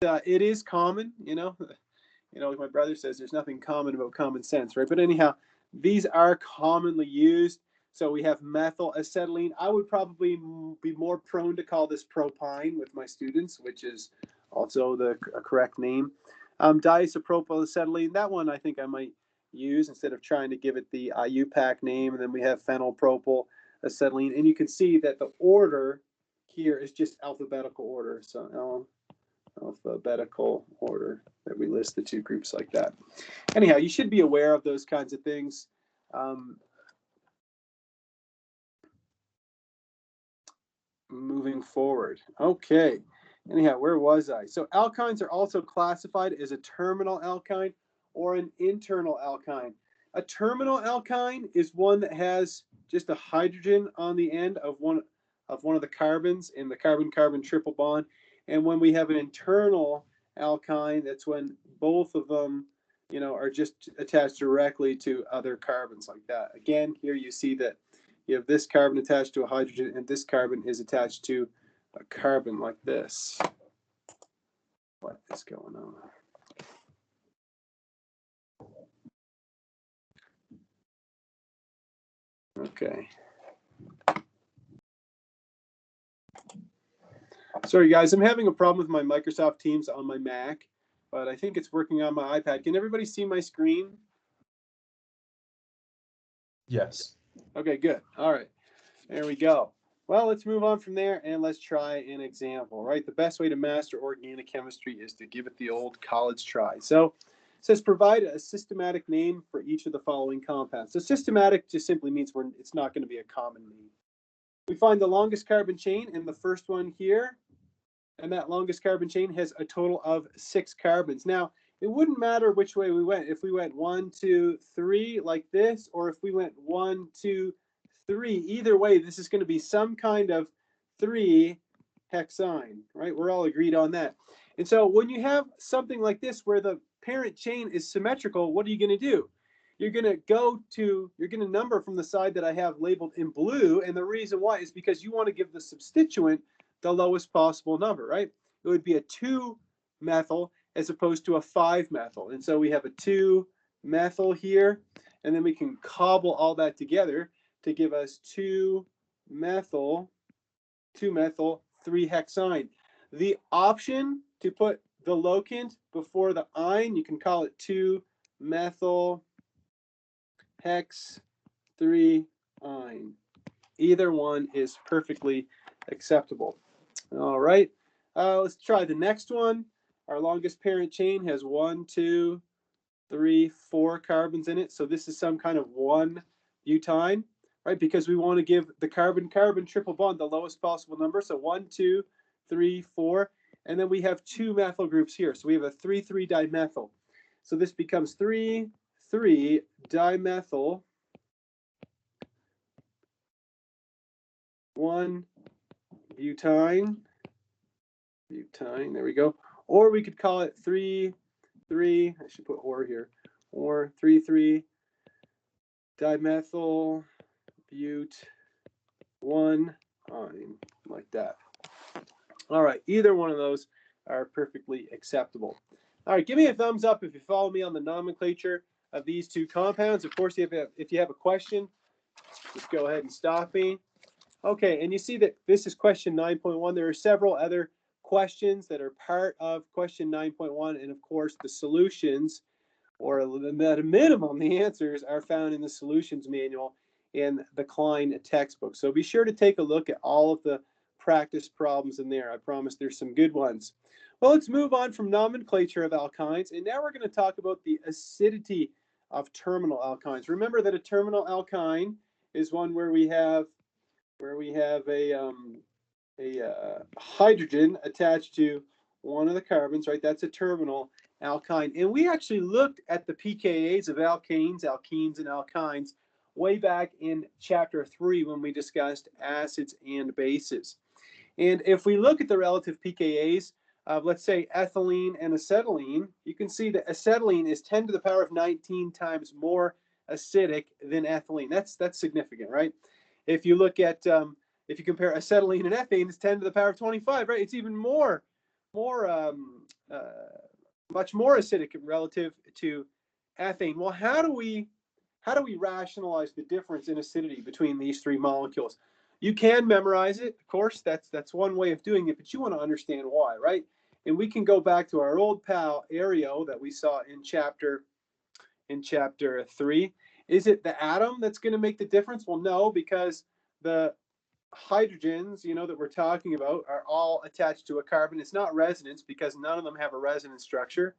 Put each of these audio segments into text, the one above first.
it is common, like my brother says, there's nothing common about common sense, right? But anyhow, these are commonly used. So we have methyl acetylene. I would probably be more prone to call this propyne with my students, which is also the correct name. Diisopropyl acetylene, that one I think I might use instead of trying to give it the IUPAC name. And then we have phenylpropyl acetylene. And you can see that the order here is just alphabetical order. So alphabetical order that we list the two groups like that. Anyhow, you should be aware of those kinds of things. Moving forward. Okay. Anyhow, where was I? So alkynes are also classified as a terminal alkyne or an internal alkyne. A terminal alkyne is one that has just a hydrogen on the end of one of the carbons in the carbon-carbon triple bond. And when we have an internal alkyne, that's when both of them, are just attached directly to other carbons like that. Again, here you see that you have this carbon attached to a hydrogen, and this carbon is attached to a carbon like this. What is going on? Okay. Sorry, guys, I'm having a problem with my Microsoft Teams on my Mac, but I think it's working on my iPad. Can everybody see my screen? Yes. Okay, good. All right. There we go. Well, let's move on from there and let's try an example, right? The best way to master organic chemistry is to give it the old college try. So it says provide a systematic name for each of the following compounds. So systematic just simply means it's not going to be a common name. We find the longest carbon chain in the first one here, and that longest carbon chain has a total of 6 carbons. Now, it wouldn't matter which way we went. If we went 1, 2, 3 like this, or if we went 1, 2, 3, either way, this is going to be some kind of 3 hexyne, right? We're all agreed on that. And so when you have something like this where the parent chain is symmetrical, what are you going to do? You're going to number from the side that I have labeled in blue. And the reason why is because you want to give the substituent the lowest possible number, right? It would be a 2-methyl as opposed to a 5-methyl. And so we have a 2-methyl here, and then we can cobble all that together to give us 2-methyl, 3-hexyne. The option to put the locant before the yne, you can call it 2-methyl hex 3-yne. Either one is perfectly acceptable. All right, let's try the next one. Our longest parent chain has 1, 2, 3, 4 carbons in it. So this is some kind of 1-butyne, right? Because we want to give the carbon-carbon triple bond the lowest possible number. So 1, 2, 3, 4. And then we have 2 methyl groups here. So we have a 3,3-dimethyl. So this becomes 3,3-dimethyl 1-butyne. Butane, there we go. Or we could call it 3, I should put or here, or 3,3-dimethyl but 1-yne, like that. All right, either one of those are perfectly acceptable. All right, give me a thumbs up if you follow me on the nomenclature of these two compounds. Of course, if you have a question, just go ahead and stop me. Okay, and you see that this is question 9.1. There are several other questions that are part of question 9.1, and of course the solutions, or at a minimum the answers, are found in the solutions manual in the Klein textbook. So be sure to take a look at all of the practice problems in there. I promise there's some good ones. Well, let's move on from nomenclature of alkynes, and now we're going to talk about the acidity of terminal alkynes. Remember that a terminal alkyne is one where we have a hydrogen attached to one of the carbons, right? That's a terminal alkyne. And we actually looked at the pKa's of alkanes, alkenes, and alkynes way back in chapter 3 when we discussed acids and bases. And if we look at the relative pKa's of, let's say, ethylene and acetylene, you can see that acetylene is 10 to the power of 19 times more acidic than ethylene. That's significant, right? If you look at if you compare acetylene and ethane, it's 10 to the power of 25, right? It's even more more much more acidic relative to ethane. Well, how do we rationalize the difference in acidity between these three molecules? You can memorize it, of course. That's one way of doing it, but you want to understand why, right? And we can go back to our old pal Aereo that we saw in chapter 3. Is it the atom that's going to make the difference? Well, no, because the hydrogens, that we're talking about are all attached to a carbon. It's not resonance because none of them have a resonance structure.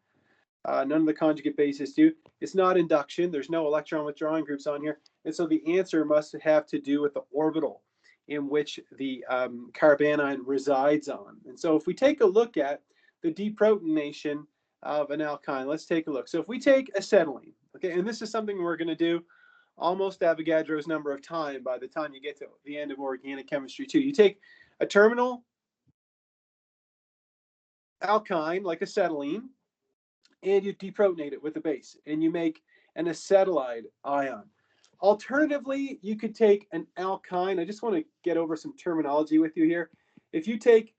None of the conjugate bases do. It's not induction. There's no electron withdrawing groups on here. And so the answer must have to do with the orbital in which the carbanion resides on. And so if we take a look at the deprotonation of an alkyne, let's take a look. So if we take acetylene, okay, and this is something we're going to do almost Avogadro's number of time by the time you get to the end of organic chemistry too. You take a terminal alkyne like acetylene, and you deprotonate it with a base, and you make an acetylide ion. Alternatively, you could take an alkyne. I just want to get over some terminology with you here. If you take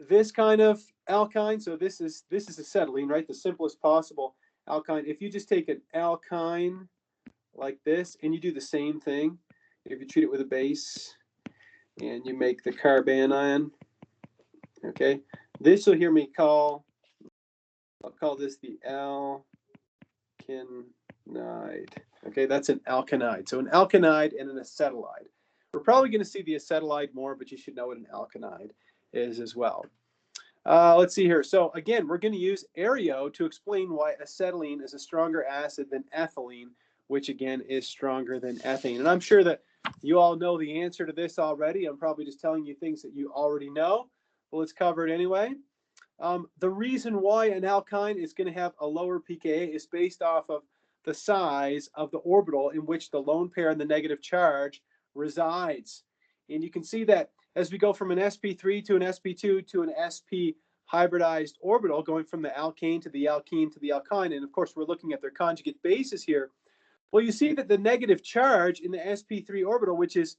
this kind of alkyne, so this is acetylene, right? The simplest possible alkyne. If you just take an alkyne like this, and you do the same thing, if you treat it with a base, and you make the carbanion, okay? This you'll hear me call, I'll call this the alkynide. Okay, that's an alkynide. So an alkynide and an acetylide. We're probably going to see the acetylide more, but you should know what an alkynide is as well. Let's see here. So again, we're going to use Aereo to explain why acetylene is a stronger acid than ethylene, which again is stronger than ethane. And I'm sure that you all know the answer to this already. I'm probably just telling you things that you already know, but let's cover it anyway. The reason why an alkyne is going to have a lower pKa is based off of the size of the orbital in which the lone pair and the negative charge resides. And you can see that as we go from an sp3 to an sp2 to an sp hybridized orbital, going from the alkane to the alkene to the alkyne, and of course we're looking at their conjugate bases here. Well, you see that the negative charge in the sp3 orbital, which is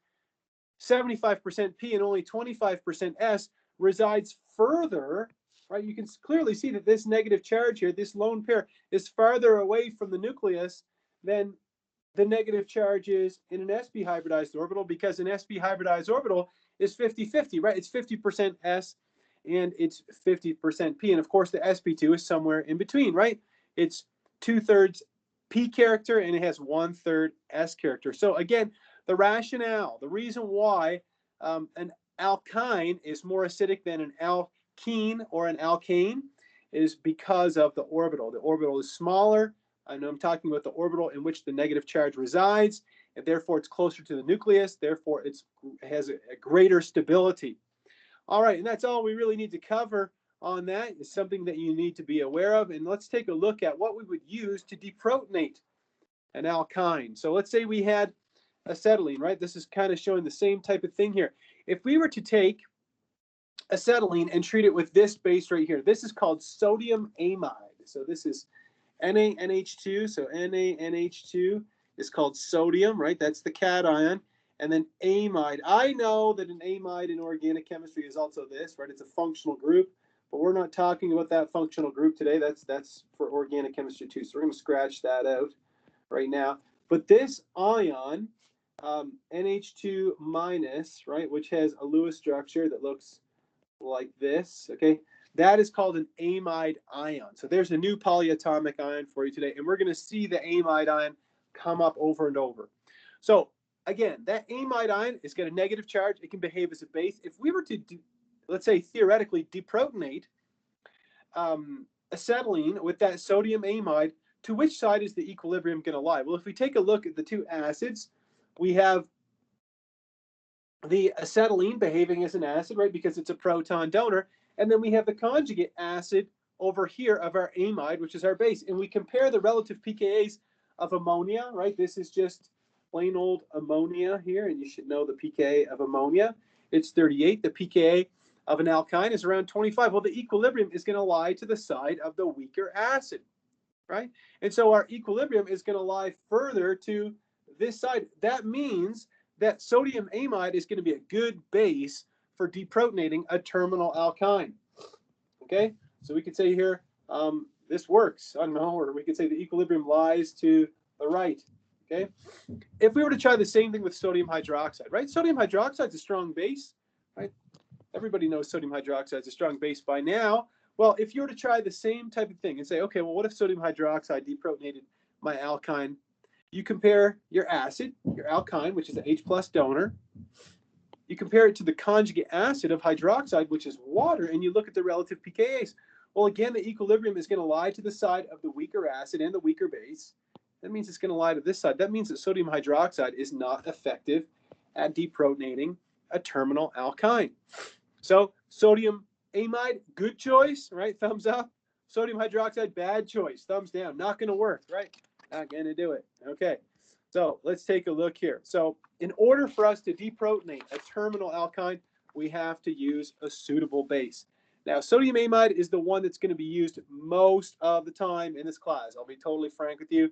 75% p and only 25% s, resides further, right? You can clearly see that this negative charge here, this lone pair, is farther away from the nucleus than the negative charge is in an sp hybridized orbital, because an sp hybridized orbital is 50-50, right? It's 50% s and it's 50% p. And of course, the sp2 is somewhere in between, right? It's 2/3 p character and it has 1/3 s character. So again, the rationale, the reason why an alkyne is more acidic than an alkene or an alkane is because of the orbital. The orbital is smaller. I know I'm talking about the orbital in which the negative charge resides, and therefore it's closer to the nucleus. Therefore, it has a greater stability. All right, and that's all we really need to cover on that. It's something that you need to be aware of. And let's take a look at what we would use to deprotonate an alkyne. So let's say we had acetylene, right? This is kind of showing the same type of thing here. If we were to take acetylene and treat it with this base right here, this is called sodium amide. So this is NaNH2. So NaNH2 is called sodium, right? That's the cation. And then amide. I know that an amide in organic chemistry is also this, right? It's a functional group, but we're not talking about that functional group today. That's for organic chemistry too. So we're going to scratch that out right now. But this ion, NH2 minus, right, which has a Lewis structure that looks like this, okay? That is called an amide ion. So there's a new polyatomic ion for you today, and we're going to see the amide ion come up over and over. So again, that amide ion is got a negative charge. It can behave as a base. If we were to, let's say, theoretically deprotonate acetylene with that sodium amide, to which side is the equilibrium going to lie? Well, if we take a look at the two acids, we have the acetylene behaving as an acid, right, because it's a proton donor. And then we have the conjugate acid over here of our amide, which is our base. And we compare the relative pKa's of ammonia, right? This is just plain old ammonia here, and you should know the pKa of ammonia. It's 38. The pKa of an alkyne is around 25. Well, the equilibrium is going to lie to the side of the weaker acid, right? And so our equilibrium is going to lie further to this side. That means that sodium amide is going to be a good base for deprotonating a terminal alkyne. Okay, so we could say here, this works. I don't know, or we could say the equilibrium lies to the right. Okay, if we were to try the same thing with sodium hydroxide, right? Sodium hydroxide is a strong base, right? Everybody knows sodium hydroxide is a strong base by now. Well, if you were to try the same type of thing and say, okay, well, what if sodium hydroxide deprotonated my alkyne? You compare your acid, your alkyne, which is an H plus donor. You compare it to the conjugate acid of hydroxide, which is water, and you look at the relative pKa's. Well, again, the equilibrium is going to lie to the side of the weaker acid and the weaker base. That means it's going to lie to this side. That means that sodium hydroxide is not effective at deprotonating a terminal alkyne. So sodium amide, good choice, right? Thumbs up. Sodium hydroxide, bad choice. Thumbs down. Not going to work, right? Not going to do it. Okay. So let's take a look here. So in order for us to deprotonate a terminal alkyne, we have to use a suitable base. Now, sodium amide is the one that's going to be used most of the time in this class. I'll be totally frank with you.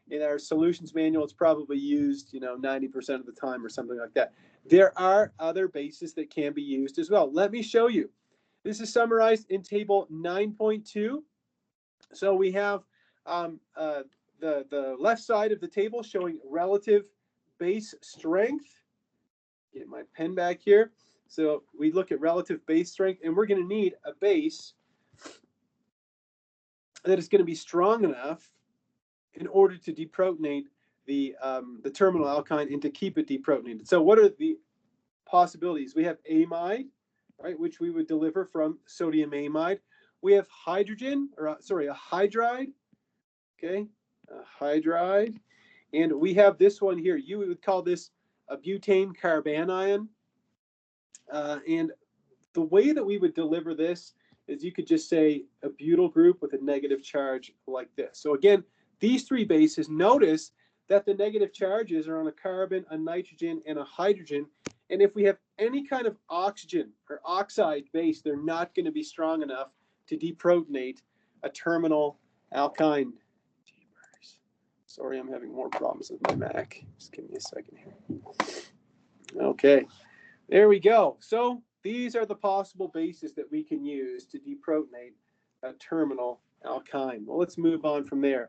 In our solutions manual, it's probably used, 90% of the time or something like that. There are other bases that can be used as well. Let me show you. This is summarized in table 9.2. So we have the left side of the table showing relative base strength. Get my pen back here. So we look at relative base strength, and we're going to need a base that is going to be strong enough in order to deprotonate the terminal alkyne and to keep it deprotonated. So what are the possibilities? We have amide, right, which we would deliver from sodium amide. We have hydrogen, or a hydride, okay, a hydride. And we have this one here. You would call this a butane carbanion. And the way that we would deliver this is you could just say a butyl group with a negative charge like this. So again, these three bases, notice that the negative charges are on a carbon, a nitrogen, and a hydrogen. And if we have any kind of oxygen or oxide base, they're not going to be strong enough to deprotonate a terminal alkyne. Sorry, I'm having more problems with my Mac. Just give me a second here. Okay, there we go. So these are the possible bases that we can use to deprotonate a terminal alkyne. Well, let's move on from there.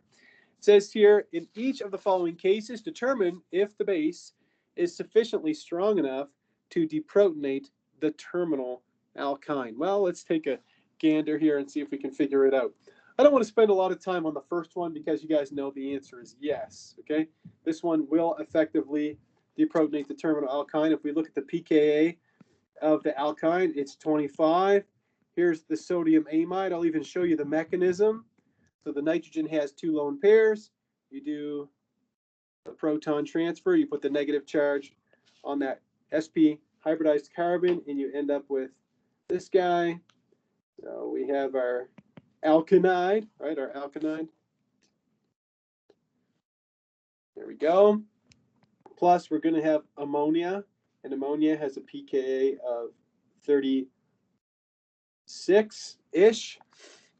It says here, in each of the following cases, determine if the base is sufficiently strong enough to deprotonate the terminal alkyne. Well, let's take a gander here and see if we can figure it out. I don't want to spend a lot of time on the first one because you guys know the answer is yes, okay? This one will effectively deprotonate the terminal alkyne. If we look at the pKa of the alkyne, it's 25. Here's the sodium amide. I'll even show you the mechanism. So the nitrogen has two lone pairs. You do a proton transfer. You put the negative charge on that sp hybridized carbon, and you end up with this guy. So we have our alkynide, right? Our alkynide. There we go. Plus, we're going to have ammonia, and ammonia has a pKa of 36-ish.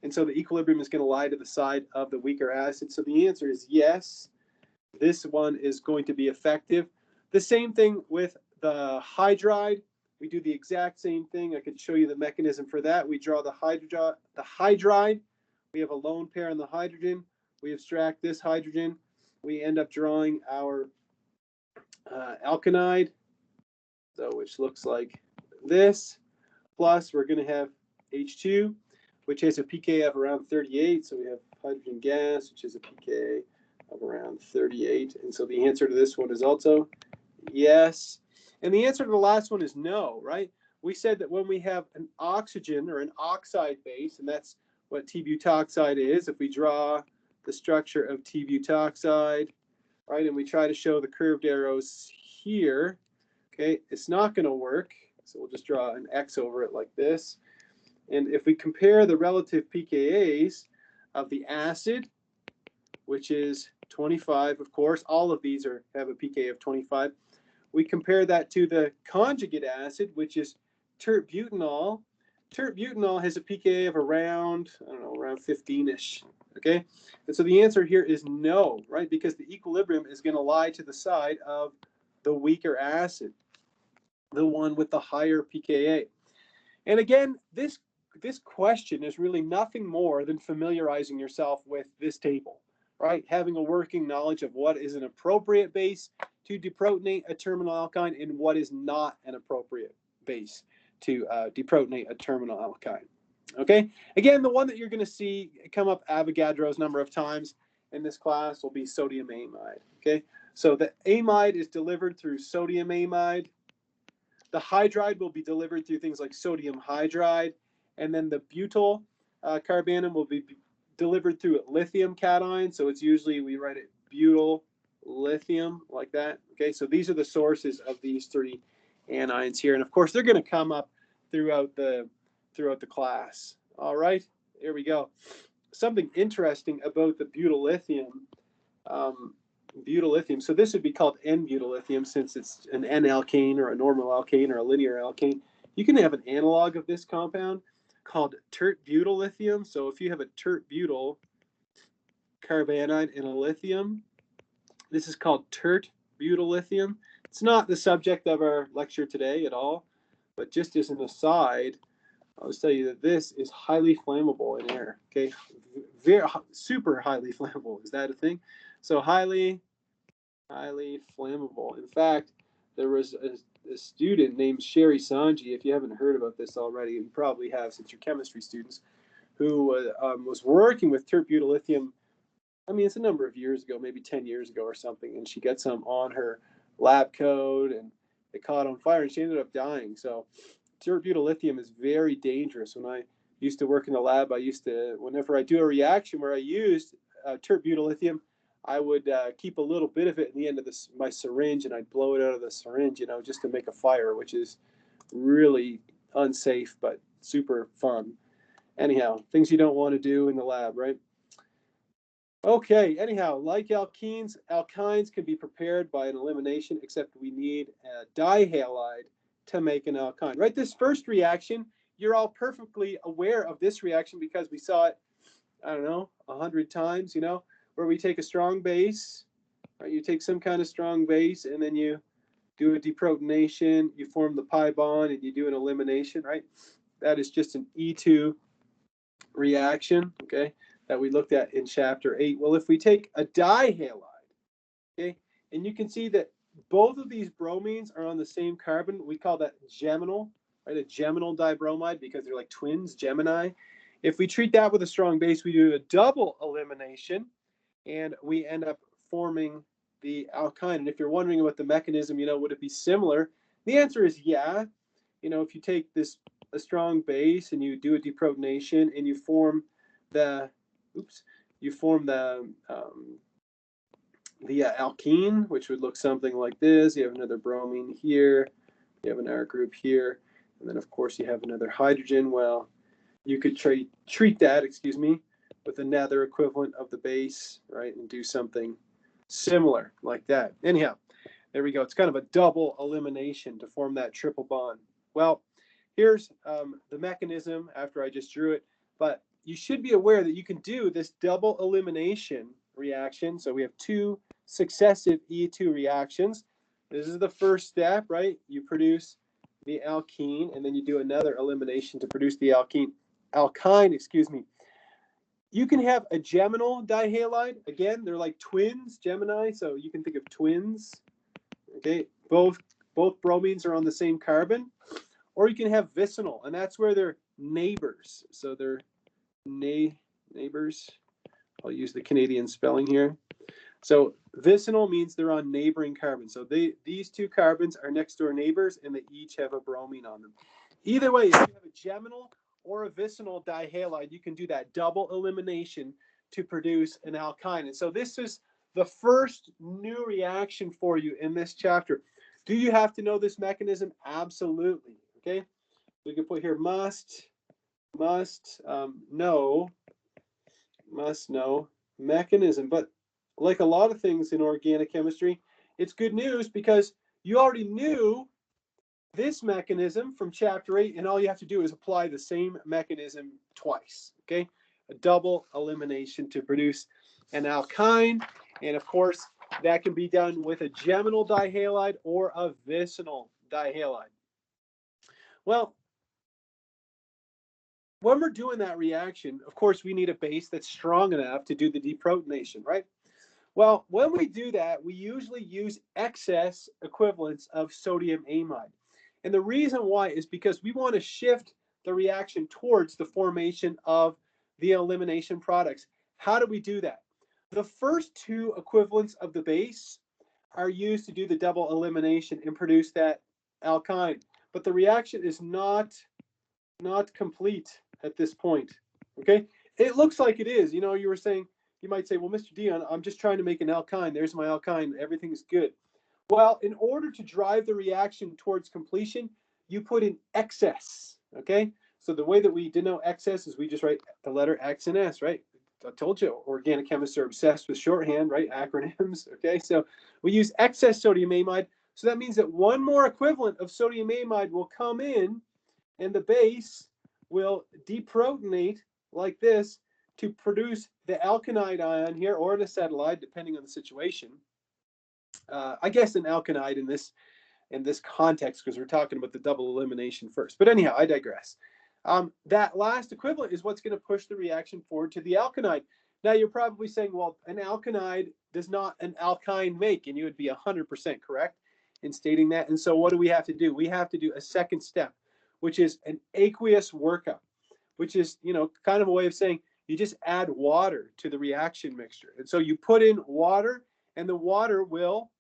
And so the equilibrium is going to lie to the side of the weaker acid. So the answer is yes. This one is going to be effective. The same thing with the hydride. We do the exact same thing. I could show you the mechanism for that. We draw the hydride. We have a lone pair on the hydrogen. We abstract this hydrogen. We end up drawing our alkynide, so which looks like this. Plus, we're going to have H2, which has a pKa of around 38. So we have hydrogen gas, which has a pKa of around 38. And so the answer to this one is also yes. And the answer to the last one is no, right? We said that when we have an oxygen or an oxide base, and that's what T-butoxide is, if we draw the structure of T-butoxide, right, and we try to show the curved arrows here, okay, it's not going to work. So we'll just draw an X over it like this. And if we compare the relative pKa's of the acid, which is 25, of course, all of these have a pKa of 25. We compare that to the conjugate acid, which is tert-butanol. Tert-butanol has a pKa of around, I don't know, around 15-ish, okay? And so the answer here is no, right? Because the equilibrium is going to lie to the side of the weaker acid, the one with the higher pKa. And again, this this question is really nothing more than familiarizing yourself with this table, right? Having a working knowledge of what is an appropriate base to deprotonate a terminal alkyne and what is not an appropriate base to deprotonate a terminal alkyne. Okay, again, the one that you're going to see come up Avogadro's number of times in this class will be sodium amide. Okay, so the amide is delivered through sodium amide. The hydride will be delivered through things like sodium hydride, and then the butyl carbanium will be delivered through lithium cation. So it's usually, we write it butyl lithium like that. Okay, so these are the sources of these three anions here, and of course they're going to come up throughout the class. All right, here we go. Something interesting about the butyl lithium. Butyl lithium. So this would be called N-butyl lithium since it's an N-alkane or a normal alkane or a linear alkane. You can have an analog of this compound called tert-butyl lithium. So if you have a tert-butyl carbonide and a lithium, this is called tert-butyl lithium. It's not the subject of our lecture today at all, but just as an aside, I'll just tell you that this is highly flammable in air. Okay, very super highly flammable. Is that a thing? So highly flammable. In fact, there was a student named Sherry Sanji. If you haven't heard about this already, you probably have since you're chemistry students, who was working with tert-butyl lithium. I mean, it's a number of years ago, maybe 10 years ago or something, and she got some on her lab coat, and it caught on fire, and she ended up dying. So tert-butyl lithium is very dangerous. When I used to work in the lab, whenever I do a reaction where I used tert-butyl lithium, I would keep a little bit of it in the end of my syringe, and I'd blow it out of the syringe, just to make a fire, which is really unsafe, but super fun. Anyhow, things you don't want to do in the lab, right? Okay, anyhow, like alkenes, alkynes can be prepared by an elimination, except we need a dihalide to make an alkyne, right? This first reaction, you're all perfectly aware of this reaction because we saw it, I don't know, 100 times, where we take a strong base, right? You take some kind of strong base, and then you do a deprotonation, you form the pi bond, and you do an elimination, right? That is just an E2 reaction, okay, that we looked at in chapter 8. Well, if we take a dihalide, okay, and you can see that both of these bromines are on the same carbon, we call that geminal, right? A geminal dibromide because they're like twins, Gemini. If we treat that with a strong base, we do a double elimination, and we end up forming the alkyne. And if you're wondering about the mechanism, would it be similar? The answer is yeah. If you take a strong base and you do a deprotonation and you form the alkene, which would look something like this. You have another bromine here, you have an R group here, and then of course you have another hydrogen. Well, you could treat that, with another equivalent of the base, right, and do something similar like that. Anyhow, there we go. It's kind of a double elimination to form that triple bond. Well, here's the mechanism after I just drew it, but you should be aware that you can do this double elimination reaction. So we have two successive E2 reactions. This is the first step, right? You produce the alkene, and then you do another elimination to produce the alkyne. You can have a geminal dihalide. Again, they're like twins, Gemini, so you can think of twins. Okay, both bromines are on the same carbon. Or you can have vicinal, and that's where they're neighbors. So they're neighbors. I'll use the Canadian spelling here. So vicinal means they're on neighboring carbons. So these two carbons are next door neighbors, and they each have a bromine on them. Either way, if you have a geminal or a vicinal dihalide, you can do that double elimination to produce an alkyne. And so this is the first new reaction for you in this chapter. Do you have to know this mechanism? Absolutely. Okay, we can put here must know mechanism. But like a lot of things in organic chemistry, it's good news because you already knew this mechanism from chapter 8, and all you have to do is apply the same mechanism twice. Okay, a double elimination to produce an alkyne, and of course that can be done with a geminal dihalide or a vicinal dihalide. Well, when we're doing that reaction, of course, we need a base that's strong enough to do the deprotonation, right? Well, when we do that, we usually use excess equivalents of sodium amide. And the reason why is because we want to shift the reaction towards the formation of the elimination products. How do we do that? The first two equivalents of the base are used to do the double elimination and produce that alkyne. But the reaction is not complete at this point. Okay, it looks like it is. You know, you were saying, you might say, well, Mr. Dion, I'm just trying to make an alkyne. There's my alkyne. Everything's good. Well, in order to drive the reaction towards completion, you put in excess. Okay, so the way that we denote excess is we just write the letter X and S, right? I told you, organic chemists are obsessed with shorthand, right? Acronyms. Okay, so we use excess sodium amide. So that means that one more equivalent of sodium amide will come in, and the base will deprotonate like this to produce the alkynide ion here, or an acetylide, depending on the situation. I guess an alkynide in this context, because we're talking about the double elimination first. But anyhow, I digress. That last equivalent is what's going to push the reaction forward to the alkynide. Now, you're probably saying, well, an alkynide does not an alkyne make, and you would be 100% correct in stating that. And so what do we have to do? We have to do a second step, which is an aqueous workup, which is, you know, kind of a way of saying you just add water to the reaction mixture. And so you put in water, and the water will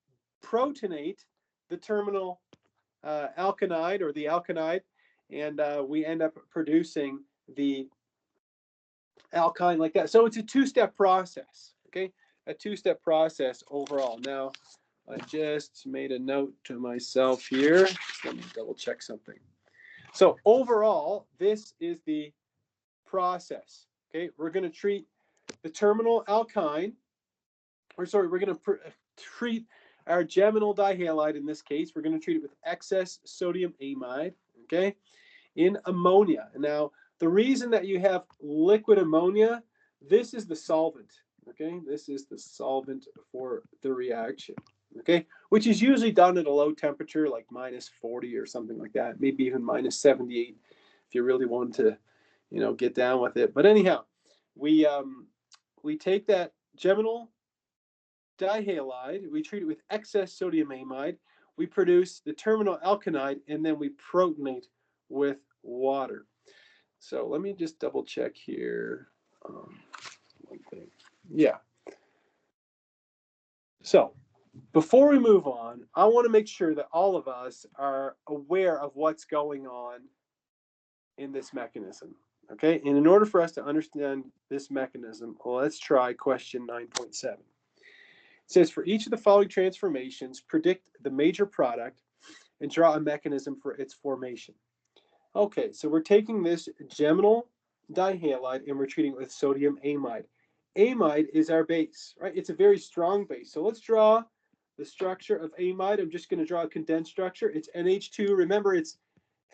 protonate the terminal alkynide, or the alkynide, and we end up producing the alkyne like that. So it's a two-step process, okay? A two-step process overall. Now, I just made a note to myself here. Let me double check something. So overall, this is the process, okay? We're going to treat the terminal alkyne, we're going to treat our geminal dihalide. In this case, we're going to treat it with excess sodium amide, okay, in ammonia. Now, the reason that you have liquid ammonia, this is the solvent, okay? This is the solvent for the reaction, okay, which is usually done at a low temperature, like -40 or something like that, maybe even -78 if you really want to, you know, get down with it. But anyhow, we take that geminal dihalide, we treat it with excess sodium amide, we produce the terminal alkynide, and then we protonate with water. So let me just double check here. One thing. Yeah. So before we move on, I want to make sure that all of us are aware of what's going on in this mechanism. Okay, and in order for us to understand this mechanism, well, let's try question 9.7. It says, for each of the following transformations, predict the major product and draw a mechanism for its formation. Okay, so we're taking this geminal dihalide and we're treating it with sodium amide. Amide is our base, right? It's a very strong base. So let's draw the structure of amide. I'm just going to draw a condensed structure. It's NH2. Remember, it's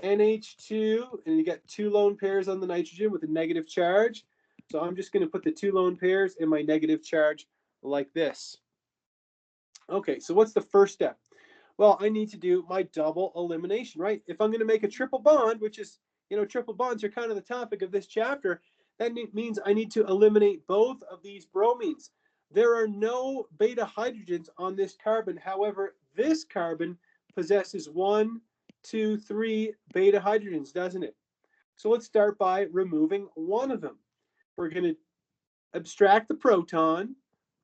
NH2, and you got two lone pairs on the nitrogen with a negative charge. So I'm just going to put the two lone pairs in my negative charge like this. Okay, so what's the first step? Well, I need to do my double elimination, right? If I'm going to make a triple bond, which is, you know, triple bonds are kind of the topic of this chapter, that means I need to eliminate both of these bromines. There are no beta hydrogens on this carbon. However, this carbon possesses 1, 2, 3 beta hydrogens, doesn't it? So let's start by removing one of them. We're going to abstract the proton,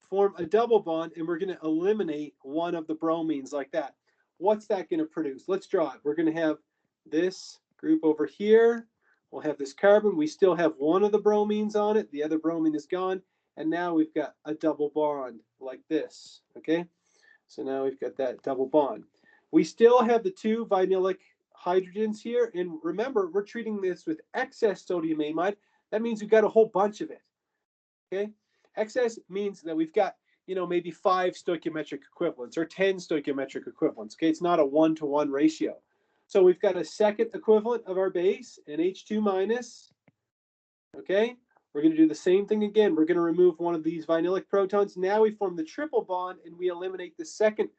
form a double bond, and we're going to eliminate one of the bromines like that. What's that going to produce? Let's draw it. We're going to have this group over here. We'll have this carbon. We still have one of the bromines on it. The other bromine is gone. And now we've got a double bond like this, okay? So now we've got that double bond. We still have the two vinylic hydrogens here. And remember, we're treating this with excess sodium amide. That means we've got a whole bunch of it, okay? Excess means that we've got, you know, maybe 5 stoichiometric equivalents or 10 stoichiometric equivalents, okay? It's not a 1-to-1 ratio. So we've got a second equivalent of our base, NH2 minus, okay? We're going to do the same thing again. We're going to remove one of these vinylic protons. Now we form the triple bond and we eliminate the second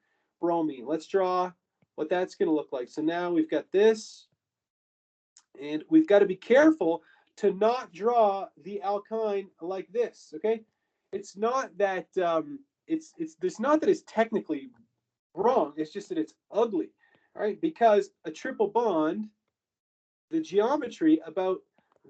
bromine. Let's draw what that's going to look like. So now we've got this, and we've got to be careful to not draw the alkyne like this, okay? It's not that it's not that it's technically wrong, it's just that it's ugly, all right? Because a triple bond, the geometry about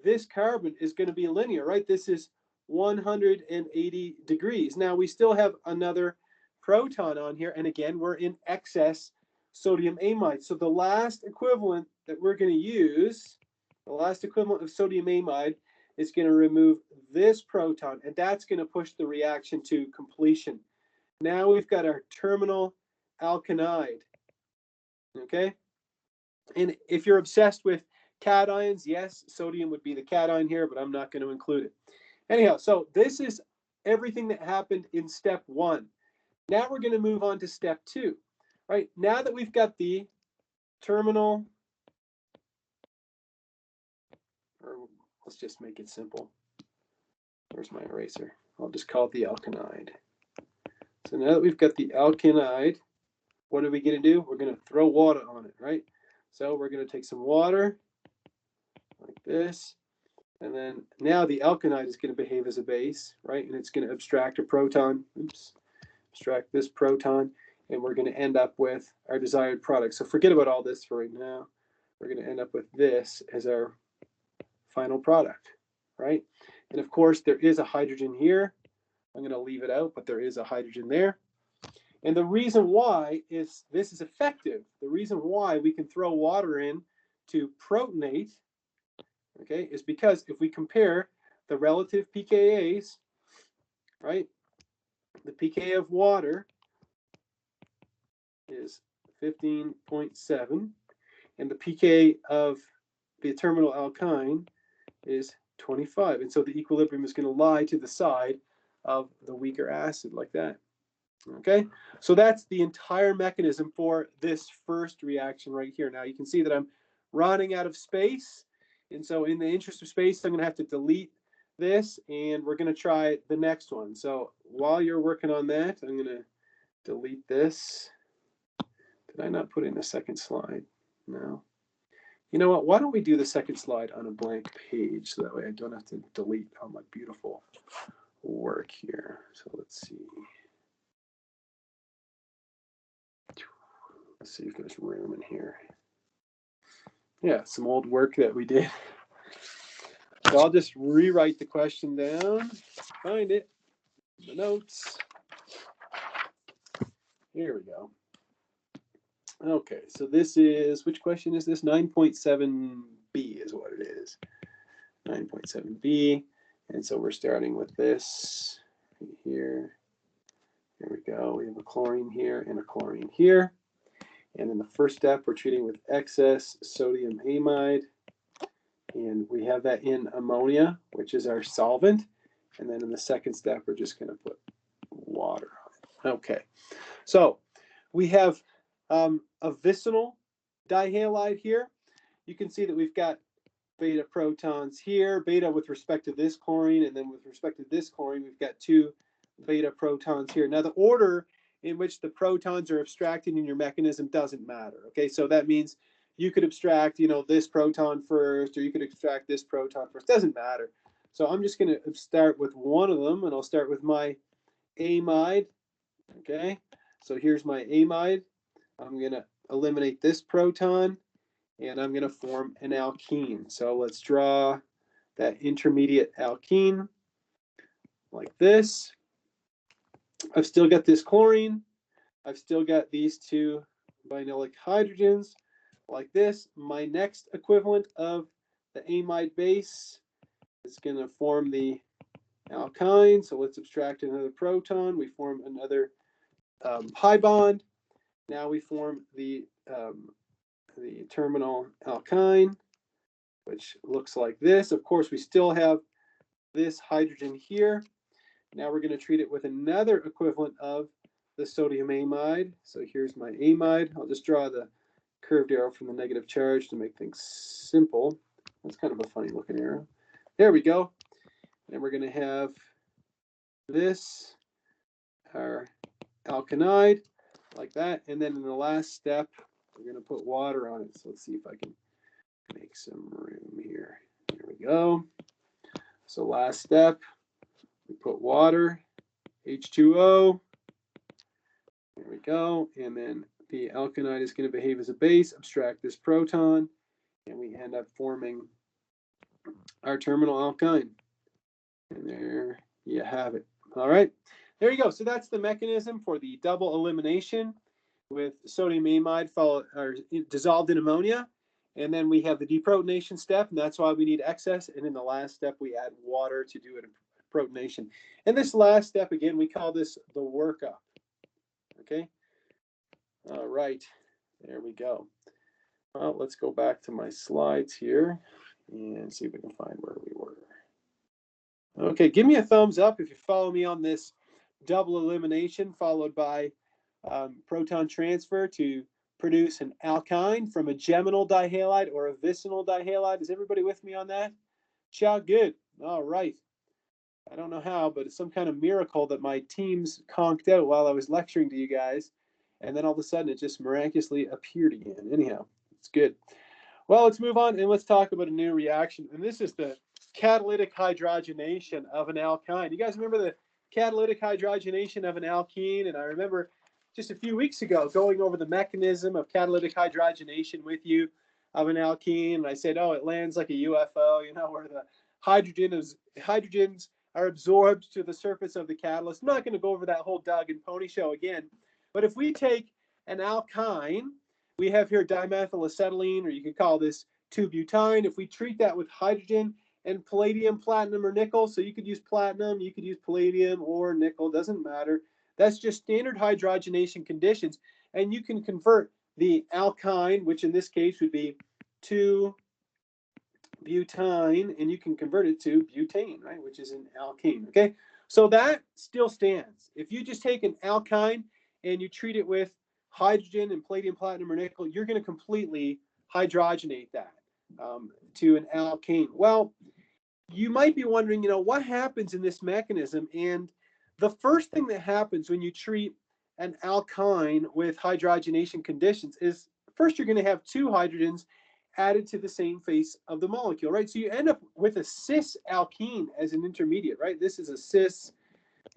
this carbon is going to be linear, right? This is 180 degrees. Now we still have another proton on here, and again, we're in excess sodium amide. So the last equivalent that we're going to use, the last equivalent of sodium amide, is going to remove this proton, and that's going to push the reaction to completion. Now we've got our terminal alkynide, okay? And if you're obsessed with cations, yes, sodium would be the cation here, but I'm not going to include it. Anyhow, so this is everything that happened in step 1. Now we're going to move on to step 2, right? Now that we've got the terminal, or let's just make it simple. Where's my eraser? I'll just call it the alkynide. So now that we've got the alkynide, what are we going to do? We're going to throw water on it, right? So we're going to take some water like this. And then now the alkynide is going to behave as a base, right? And it's going to abstract a proton. Oops. Abstract this proton. And we're going to end up with our desired product. So forget about all this for right now. We're going to end up with this as our final product, right? And of course, there is a hydrogen here. I'm going to leave it out, but there is a hydrogen there. And the reason why is this is effective. The reason why we can throw water in to protonate, okay, is because if we compare the relative pKa's, right, the pK of water is 15.7, and the pK of the terminal alkyne is 25. And so the equilibrium is going to lie to the side of the weaker acid like that. Okay, so that's the entire mechanism for this first reaction right here. Now you can see that I'm running out of space. And so in the interest of space, I'm going to have to delete this, and we're going to try the next one. So while you're working on that, I'm going to delete this. Did I not put in a second slide? No. You know what? Why don't we do the second slide on a blank page so that way I don't have to delete all my beautiful work here. So let's see. Let's see if there's room in here. Yeah, some old work that we did. So I'll just rewrite the question down, find it, the notes. Here we go. Okay, so this is, which question is this? 9.7b is what it is. 9.7b. And so we're starting with this right here. Here we go. We have a chlorine here and a chlorine here. And in the first step, we're treating with excess sodium amide. And we have that in ammonia, which is our solvent. And then in the second step, we're just going to put water on it. Okay. So we have a vicinal dihalide here. You can see that we've got beta protons here, beta with respect to this chlorine, and then with respect to this chlorine, we've got 2 beta protons here. Now the order in which the protons are abstracted in your mechanism doesn't matter. Okay, so that means you could abstract, you know, this proton first, or you could extract this proton first. Doesn't matter. So I'm just going to start with one of them, and I'll start with my amide. Okay, so here's my amide. I'm going to eliminate this proton, and I'm going to form an alkene. So let's draw that intermediate alkene like this. I've still got this chlorine. I've still got these 2 vinylic hydrogens like this. My next equivalent of the amide base is going to form the alkyne. So let's subtract another proton. We form another pi bond. Now we form the terminal alkyne, which looks like this. Of course, we still have this hydrogen here. Now we're going to treat it with another equivalent of the sodium amide. So here's my amide. I'll just draw the curved arrow from the negative charge to make things simple. That's kind of a funny looking arrow. There we go. And we're going to have this, our alkynide, like that. And then in the last step, we're going to put water on it. So let's see if I can make some room here. There we go. So last step, we put water, H2O. There we go. And then the alkynide is going to behave as a base, abstract this proton, and we end up forming our terminal alkyne. And there you have it. All right, there you go. So that's the mechanism for the double elimination with sodium amide followed, or dissolved in ammonia. And then we have the deprotonation step, and that's why we need excess. And in the last step, we add water to do it in protonation. And this last step, again, we call this the workup. Okay. All right. There we go. Well, let's go back to my slides here and see if we can find where we were. Okay, give me a thumbs up if you follow me on this double elimination followed by proton transfer to produce an alkyne from a geminal dihalide or a vicinal dihalide. Is everybody with me on that? Shout good. All right. I don't know how, but it's some kind of miracle that my teams conked out while I was lecturing to you guys. And then all of a sudden it just miraculously appeared again. Anyhow, it's good. Well, let's move on and let's talk about a new reaction. And this is the catalytic hydrogenation of an alkyne. You guys remember the catalytic hydrogenation of an alkene? And I remember just a few weeks ago going over the mechanism of catalytic hydrogenation with you of an alkene. And I said, oh, it lands like a UFO, you know, where the hydrogens are absorbed to the surface of the catalyst. I'm not going to go over that whole dog and pony show again. But if we take an alkyne, we have here dimethylacetylene, or you could call this 2-butyne. If we treat that with hydrogen and palladium, platinum, or nickel, so you could use platinum, you could use palladium or nickel, doesn't matter. That's just standard hydrogenation conditions. And you can convert the alkyne, which in this case would be 2-butyne, and you can convert it to butane, right, which is an alkene, okay? So that still stands. If you just take an alkyne and you treat it with hydrogen and palladium, platinum, or nickel, you're going to completely hydrogenate that to an alkane. Well, you might be wondering, you know, what happens in this mechanism? And the first thing that happens when you treat an alkyne with hydrogenation conditions is first you're going to have two hydrogens added to the same face of the molecule, right? So you end up with a cis alkene as an intermediate, right? This is a cis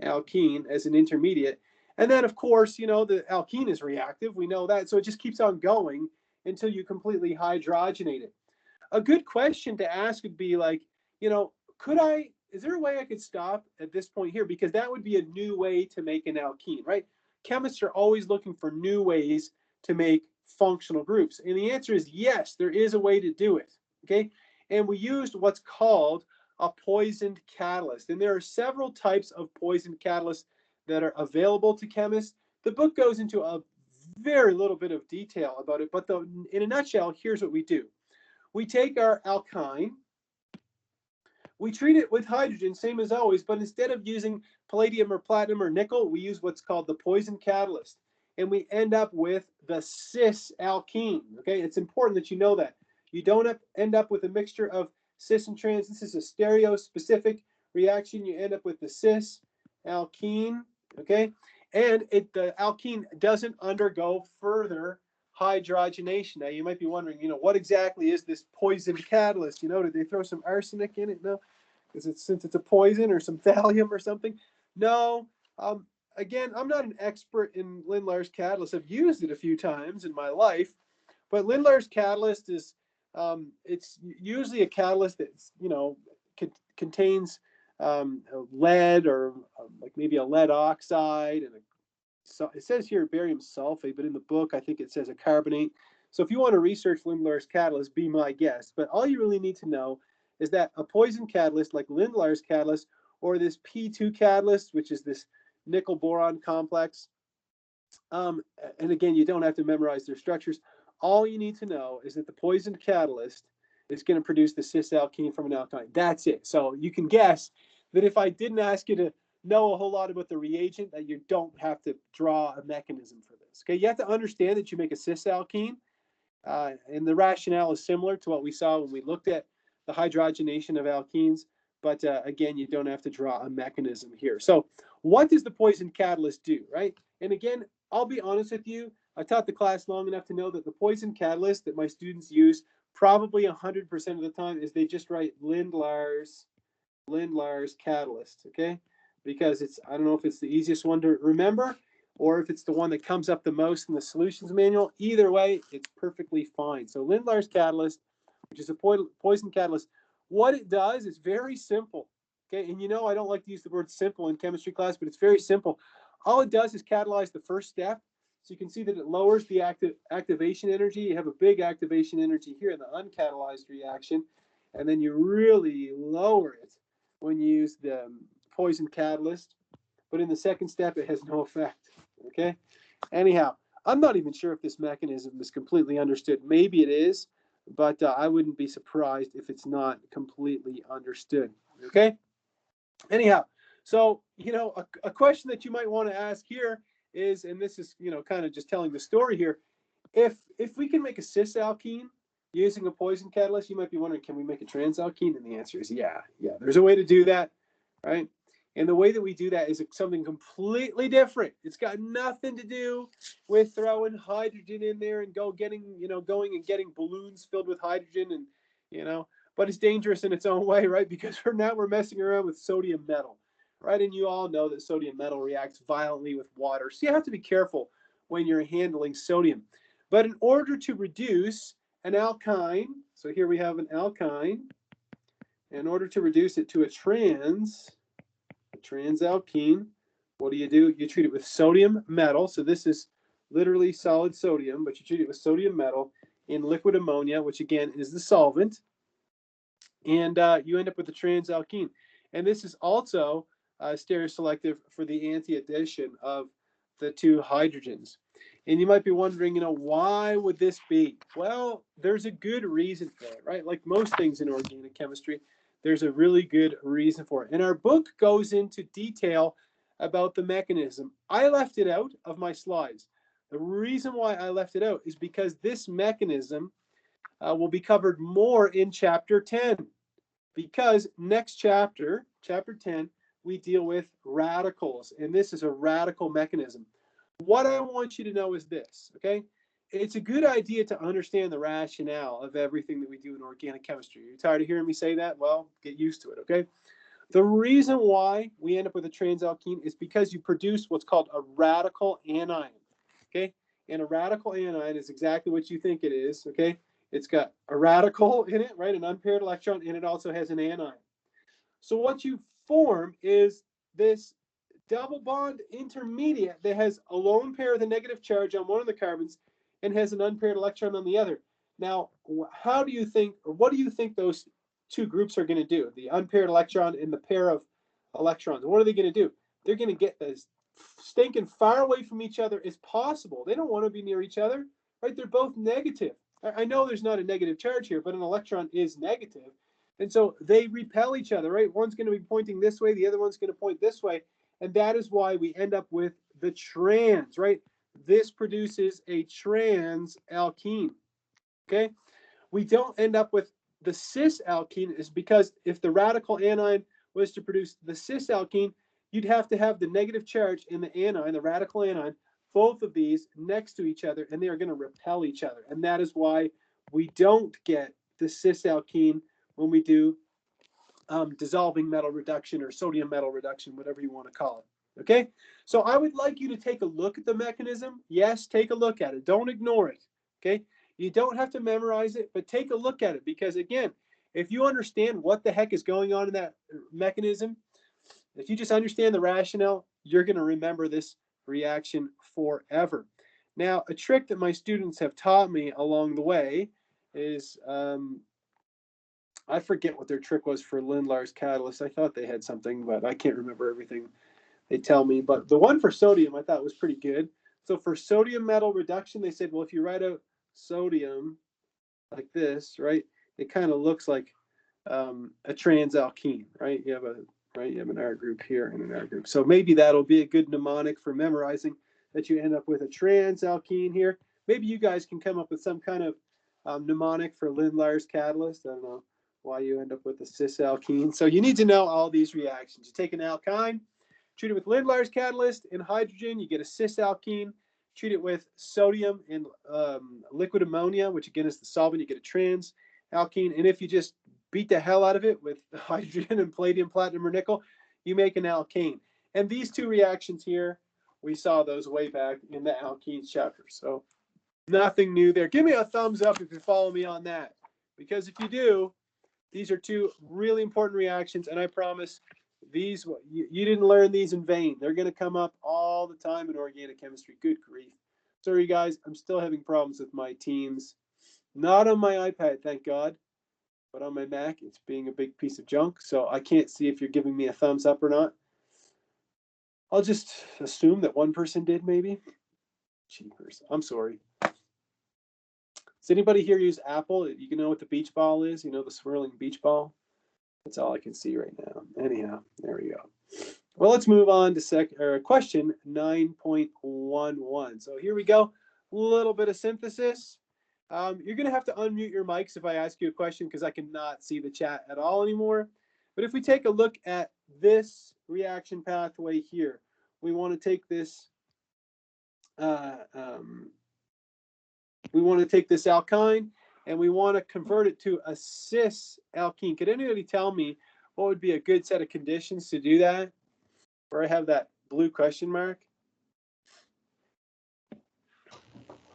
alkene as an intermediate. And then, of course, you know, the alkene is reactive. We know that. So it just keeps on going until you completely hydrogenate it. A good question to ask would be like, you know, is there a way I could stop at this point here? Because that would be a new way to make an alkene, right? Chemists are always looking for new ways to make functional groups. And the answer is yes, there is a way to do it, okay? And we used what's called a poisoned catalyst. And there are several types of poisoned catalysts that are available to chemists. The book goes into a very little bit of detail about it, but in a nutshell, here's what we do. We take our alkyne, we treat it with hydrogen, same as always, but instead of using palladium or platinum or nickel, we use what's called the poison catalyst. And we end up with the cis alkene, okay? It's important that you know that. You don't end up with a mixture of cis and trans. This is a stereo-specific reaction. You end up with the cis alkene, okay? And the alkene doesn't undergo further hydrogenation. Now, you might be wondering, you know, what exactly is this poison catalyst? You know, did they throw some arsenic in it? No. Since it's a poison or some thallium or something? No. Again, I'm not an expert in Lindlar's catalyst. I've used it a few times in my life, but Lindlar's catalyst is, it's usually a catalyst that's, you know, contains lead or like maybe a lead oxide, and so it says here barium sulfate, but in the book I think it says a carbonate. So if you want to research Lindlar's catalyst, be my guest. But all you really need to know is that a poison catalyst like Lindlar's catalyst, or this P2 catalyst, which is this nickel boron complex, and again, you don't have to memorize their structures. All you need to know is that the poison catalyst is going to produce the cis alkene from an alkyne. That's it. So you can guess that if I didn't ask you to know a whole lot about the reagent, that you don't have to draw a mechanism for this. Okay, you have to understand that you make a cis alkene, and the rationale is similar to what we saw when we looked at the hydrogenation of alkenes. But again, you don't have to draw a mechanism here. So what does the poison catalyst do, right? And again, I'll be honest with you, I taught the class long enough to know that the poison catalyst that my students use probably 100% of the time is they just write Lindemans Catalyst, okay? Because it's, I don't know if it's the easiest one to remember or if it's the one that comes up the most in the solutions manual. Either way, it's perfectly fine. So Lindemans Catalyst, which is a poison catalyst, what it does is very simple, okay? And you know I don't like to use the word simple in chemistry class, but it's very simple. All it does is catalyze the first step. So you can see that it lowers the activation energy. You have a big activation energy here in the uncatalyzed reaction, and then you really lower it when you use the poison catalyst. But in the second step, it has no effect, okay? Anyhow, I'm not even sure if this mechanism is completely understood. Maybe it is, but I wouldn't be surprised if it's not completely understood, okay? Anyhow, so, you know, a question that you might want to ask here is, and this is, you know, kind of just telling the story here, if we can make a cis alkene using a poison catalyst, you might be wondering, can we make a trans alkene? And the answer is yeah, there's a way to do that, right? And the way that we do that is something completely different. It's got nothing to do with throwing hydrogen in there and going and getting balloons filled with hydrogen, and, you know, but it's dangerous in its own way, right? Because now we're messing around with sodium metal, right? And you all know that sodium metal reacts violently with water. So you have to be careful when you're handling sodium. But in order to reduce an alkyne, so here we have an alkyne, in order to reduce it to a trans alkene, what do? You treat it with sodium metal. So this is literally solid sodium, but you treat it with sodium metal in liquid ammonia, which again is the solvent, and you end up with a trans alkene. And this is also stereoselective for the anti-addition of the two hydrogens. And you might be wondering, you know, why would this be? Well, there's a good reason for it, right? Like most things in organic chemistry, there's a really good reason for it. And our book goes into detail about the mechanism. I left it out of my slides. The reason why I left it out is because this mechanism will be covered more in chapter 10. Because next chapter, chapter 10, we deal with radicals. And this is a radical mechanism. What I want you to know is this, okay? It's a good idea to understand the rationale of everything that we do in organic chemistry. You're tired of hearing me say that? Well, get used to it, okay? The reason why we end up with a trans alkene is because you produce what's called a radical anion, okay? And a radical anion is exactly what you think it is, okay? It's got a radical in it, right? An unpaired electron, and it also has an anion. So what you form is this double bond intermediate that has a lone pair of the negative charge on one of the carbons and has an unpaired electron on the other. Now, how do you think, or what do you think those two groups are going to do? The unpaired electron and the pair of electrons. What are they going to do? They're going to get as stinking far away from each other as possible. They don't want to be near each other, right? They're both negative. I know there's not a negative charge here, but an electron is negative. And so they repel each other, right? One's going to be pointing this way, the other one's going to point this way. And that is why we end up with the trans, right? This produces a trans alkene, okay? We don't end up with the cis alkene is because if the radical anion was to produce the cis alkene, you'd have to have the negative charge in the anion, the radical anion, both of these next to each other, and they are going to repel each other. And that is why we don't get the cis alkene when we do dissolving metal reduction or sodium metal reduction, whatever you want to call it. Okay, so I would like you to take a look at the mechanism. Yes, take a look at it. Don't ignore it. Okay, you don't have to memorize it, but take a look at it, because again, if you understand what the heck is going on in that mechanism, if you just understand the rationale, you're going to remember this reaction forever. Now, a trick that my students have taught me along the way is I forget what their trick was for Lindemans Catalyst. I thought they had something, but I can't remember everything they tell me. But the one for sodium I thought was pretty good. So for sodium metal reduction, they said, well, if you write out sodium like this, right, it kind of looks like a trans alkene, right? You have an R group here and an R group. So maybe that'll be a good mnemonic for memorizing, that you end up with a trans alkene here. Maybe you guys can come up with some kind of mnemonic for Lindemans Catalyst. I don't know why you end up with a cis alkene. So you need to know all these reactions. You take an alkyne, treat it with Lindemans Catalyst and hydrogen, you get a cis alkene. Treat it with sodium and liquid ammonia, which again is the solvent, you get a trans. alkene. And if you just beat the hell out of it with hydrogen and palladium, platinum, or nickel, you make an alkane. And these two reactions here, we saw those way back in the alkenes chapter. So nothing new there. Give me a thumbs up if you follow me on that. Because if you do, these are two really important reactions. And I promise these, you didn't learn these in vain. They're going to come up all the time in organic chemistry. Good grief. Sorry, guys, I'm still having problems with my Teams. Not on my iPad, thank God. But on my Mac, it's being a big piece of junk. So I can't see if you're giving me a thumbs up or not. I'll just assume that one person did, maybe. Cheapers. I'm sorry. Does anybody here use Apple? You know what the beach ball is? You know the swirling beach ball? That's all I can see right now. Anyhow, there we go. Well, let's move on to question 9.11. So here we go. A little bit of synthesis. You're going to have to unmute your mics if I ask you a question because I cannot see the chat at all anymore. But if we take a look at this reaction pathway here, we want to take this alkyne and we want to convert it to a cis alkene. Could anybody tell me what would be a good set of conditions to do that? Where I have that blue question mark.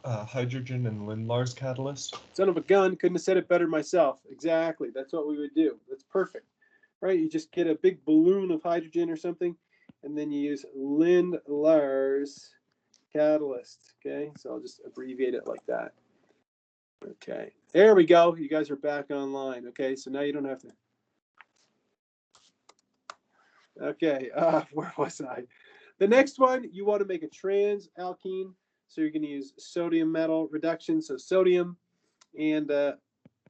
Hydrogen and Lindemans Catalyst. Son of a gun, couldn't have said it better myself. Exactly, that's what we would do. That's perfect, right? You just get a big balloon of hydrogen or something, and then you use Lindemans Catalyst. Okay, so I'll just abbreviate it like that. Okay, there we go. You guys are back online. Okay, so now you don't have to. Okay, where was I? The next one, you want to make a trans alkene. So you're going to use sodium metal reduction. So sodium and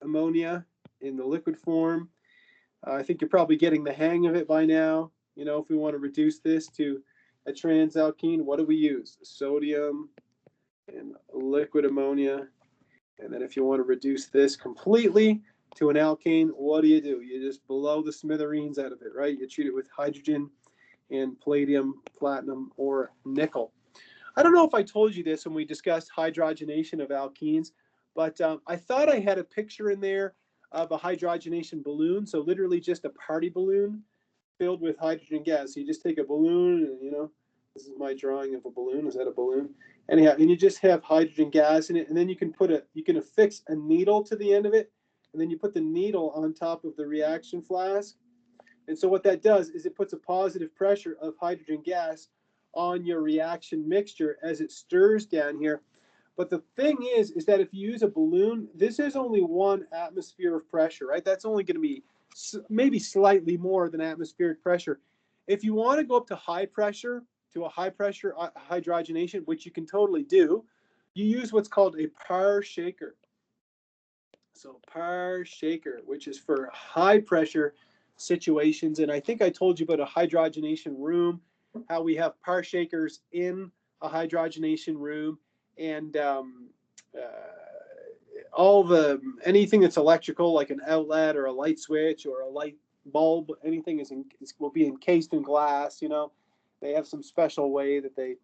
ammonia in the liquid form. I think you're probably getting the hang of it by now. You know, if we want to reduce this to a trans alkene, what do we use? Sodium and liquid ammonia. And then if you want to reduce this completely to an alkane, what do? You just blow the smithereens out of it, right? You treat it with hydrogen and palladium, platinum, or nickel. I don't know if I told you this when we discussed hydrogenation of alkenes, but I thought I had a picture in there of a hydrogenation balloon. So literally just a party balloon filled with hydrogen gas. So you just take a balloon and, you know, this is my drawing of a balloon. Is that a balloon? Anyhow, and you just have hydrogen gas in it. And then you can affix a needle to the end of it. And then you put the needle on top of the reaction flask. And so what that does is it puts a positive pressure of hydrogen gas on your reaction mixture as it stirs down here. But the thing is that if you use a balloon, this is only 1 atmosphere of pressure, right? That's only going to be maybe slightly more than atmospheric pressure. If you want to go up to high pressure, to a high pressure hydrogenation, which you can totally do, you use what's called a par shaker. So par shaker, which is for high pressure situations. And I think I told you about a hydrogenation room, how we have par shakers in a hydrogenation room, and anything that's electrical, like an outlet or a light switch or a light bulb, anything will be encased in glass. You know, they have some special way that they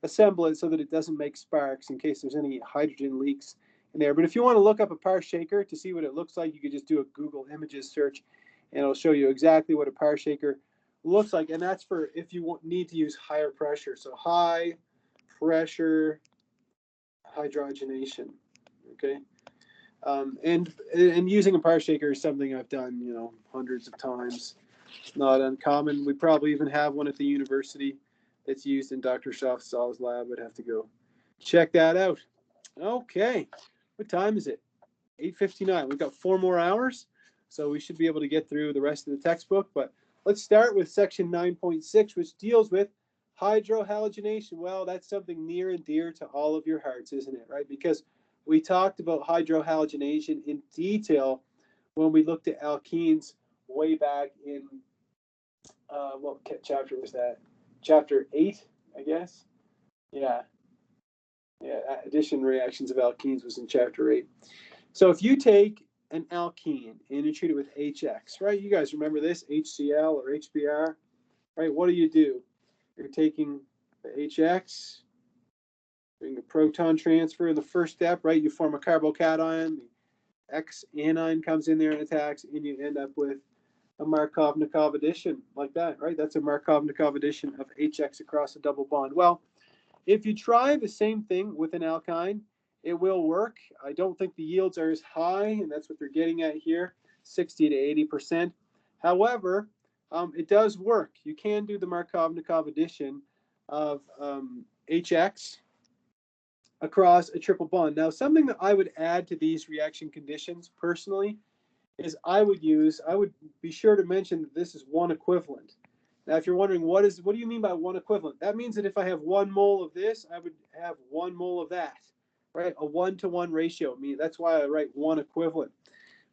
assemble it so that it doesn't make sparks in case there's any hydrogen leaks in there. But if you want to look up a par shaker to see what it looks like, you could just do a Google Images search, and it'll show you exactly what a par shaker looks like. And that's for if you need to use higher pressure. So high pressure hydrogenation. Okay. And using a par shaker is something I've done, you know, hundreds of times. It's not uncommon. We probably even have one at the university that's used in Dr. Schaaf's lab. I'd have to go check that out. Okay. What time is it? 8:59. We've got 4 more hours, so we should be able to get through the rest of the textbook. But let's start with section 9.6, which deals with hydrohalogenation. Well, that's something near and dear to all of your hearts, isn't it? Right? Because we talked about hydrohalogenation in detail when we looked at alkenes way back in, what chapter was that? Chapter 8, I guess. Yeah. Addition reactions of alkenes was in chapter 8. So if you take an alkene and you treat it with HX, right? You guys remember this, HCl or HBr, right? What do? You're taking the HX, doing a proton transfer in the first step, right? You form a carbocation. X anion comes in there and attacks, and you end up with a Markov-Nikov addition like that, right? That's a Markov-Nikov addition of HX across a double bond. Well, if you try the same thing with an alkyne, it will work. I don't think the yields are as high, and that's what they're getting at here, 60 to 80%. However, it does work. You can do the Markov-Nikov addition of HX across a triple bond. Now, something that I would add to these reaction conditions personally is I would be sure to mention that this is one equivalent. Now, if you're wondering what do you mean by one equivalent? That means that if I have 1 mole of this, I would have 1 mole of that, right? A 1-to-1 ratio. I mean, that's why I write one equivalent.